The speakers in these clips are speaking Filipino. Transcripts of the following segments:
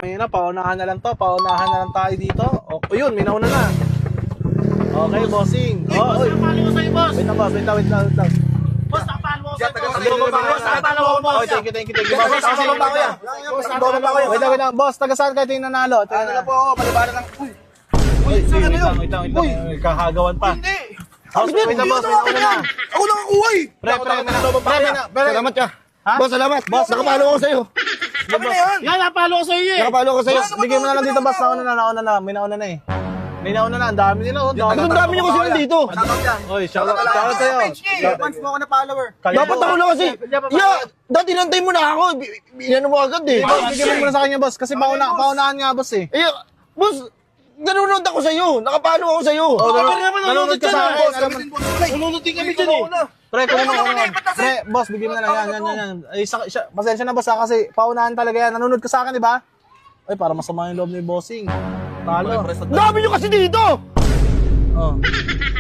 Okay na, paunahan na lang to. Paunahan na lang tayo dito. O, yun, may nauna na. Okay, bossing. Oh, oy. Nakapalo ko sa'yo, boss. Wait lang, boss. Wait lang. Boss, nakapalo ko sa'yo, boss. Boss, Nakapalo ko, boss. Oh, thank you, boss. Boss, nakapalo ko yan. Wait lang. Boss, taga saan kayo yung nanalo? Ano na po ako, malibaran lang. Wait lang. Kakagawan pa. Hindi. Boss, wait lang, boss. May nauna na. Ako nakakuha eh. Pre. Salamat ka. Boss, salamat. Boss, nakapalo ko sa'yo. Kami na yan. Yan, napalo ko sa'yo eh. Nakapalo ko sa'yo. Bigyan mo na lang dito, boss. Nauna na. May nauna na eh. May nauna na. Ang dami nila. Ang dami niyo kasi nandito. Oy, shout out sa'yo. Fans mo ako na follower. Dapat ako na kasi. Dati nantay mo na ako. Inano mo agad eh. Bigyan mo muna sa kanya, boss. Kasi paunahan nga, boss eh. Eh, boss, nanonood ako sa'yo. Nakapalo ako sa'yo. Nanonood ka sa akin. Nanonood din kami dyan eh. Pre, Pre, boss, bigyan mo na lang. Yan. Ay, pasensya na, boss, ha, kasi paunahan talaga yan. Nanonood ka sa akin, di ba? Ay, para masama yung loob ni bossing. Talo. Dami niyo kasi dito. Oh.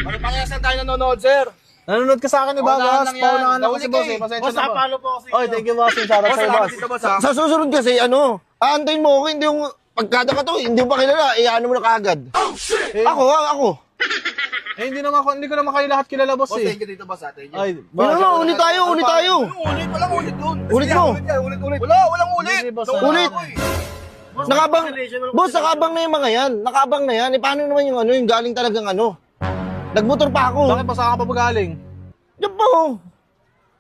Ano pa kaya saan tayo nanonood, sir? Nanonood ka sa akin, di ba, Paunahan boss? lang yan. Paunahan ako si Nahuli boss, ka eh. eh. Pasensya Boss, na, boss. napalo po ako sa'yo. Oy, thank you, boss. Shout out Boss, sa'yo, salamat boss. dito, boss, ha? Sa susunod kasi, aantayin mo ako, hindi yung pagkada ka to, hindi mo pa kilala, ano mo na kaagad. Ako. Hindi ko naman kayo lahat kilala, boss, Boss, eh. thank you dito, boss, ate. Ay, Ulit tayo. Ulit, walang ulit doon. Ulit mo. Ulit. Walang ulit. Hindi, boss, Ulit. Nakabang, boss, nakabang na yung mga yan. Nakabang na yan. Eh, paano naman yung galing talagang Nagmotor pa ako. Bakit pa saan ka pa magaling? Diyan po.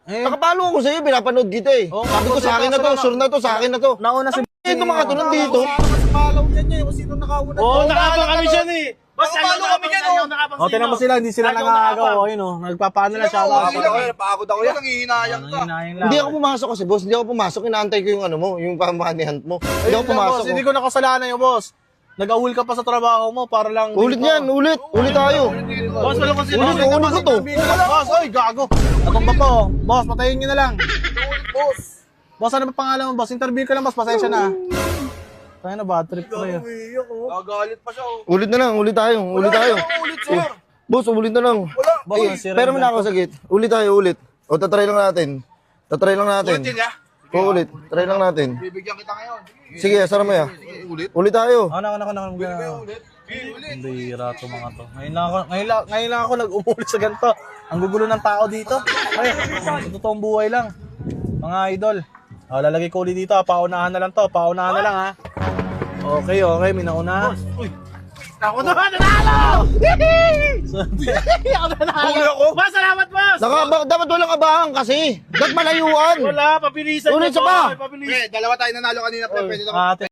Eh, Nakapalo ako sa'yo, pinapanood kita eh. Oo, Sabi ko kasi sa akin na to, kaso sure na to, sa akin na to. nauna si Ito mga tulong dito. Follow yan niya, kung sino nakauna. Oo, nakapalo kami dyan eh. Boss, Nakapalo kami dyan, oh. O, tingnan mo sila, hindi sila nangagawa. Ayun, oh. Nagpapaano na siya. Napagod ako yan, nangihinayang ka. Hindi ako pumasok kasi, boss. Hindi ako pumasok. Inaantay ko yung yung pamanihan mo. Hindi ako pumasok. Hindi ko nakasalanan yung boss. Nag-awul ka pa sa trabaho mo para lang... Ulit yan, ulit. Ulit tayo. Boss, wala ko sino. Ulit ko to. Boss, oy, gago. Atong ba to? Boss, patayin nyo na lang. Boss. Boss, ano ba pangalan mo, boss? Interview ka lang, boss. Pasensya na. Tayo na, bad trip ko yun. Nagalit pa siya, oh. Ulit na lang, ulit tayo. Ulit tayo. Ulit, sir. Boss, ulit na lang. Boss, nasira Pero yung mo na ako sagit. Ulit tayo, ulit. O, tatry lang natin. Ulit din, ya. O, ulit. Try lang natin. Bibigyan kita ngayon. Sige, asara mo ya. Ulit. Ulit tayo. Ulit. Bira to mga to. Ngayon lang ako nag-umulit sa ganito. Ang gugulo ng tao dito. Ay, sa totoong buhay lang. Mga idol. Lalagay ko ulit dito. Paunahan na lang to. Paunahan na lang, ha. Okay. May nauna. Ako na, nanalo! Ako nanalo! Boss, salamat, boss! Dapat walang abahan kasi. Dapat malayuan. Wala, papilisan Ulit niyo, sa ba? boy, papilisan. Dalawa tayo nanalo kanina, pre. Pwede na Ate.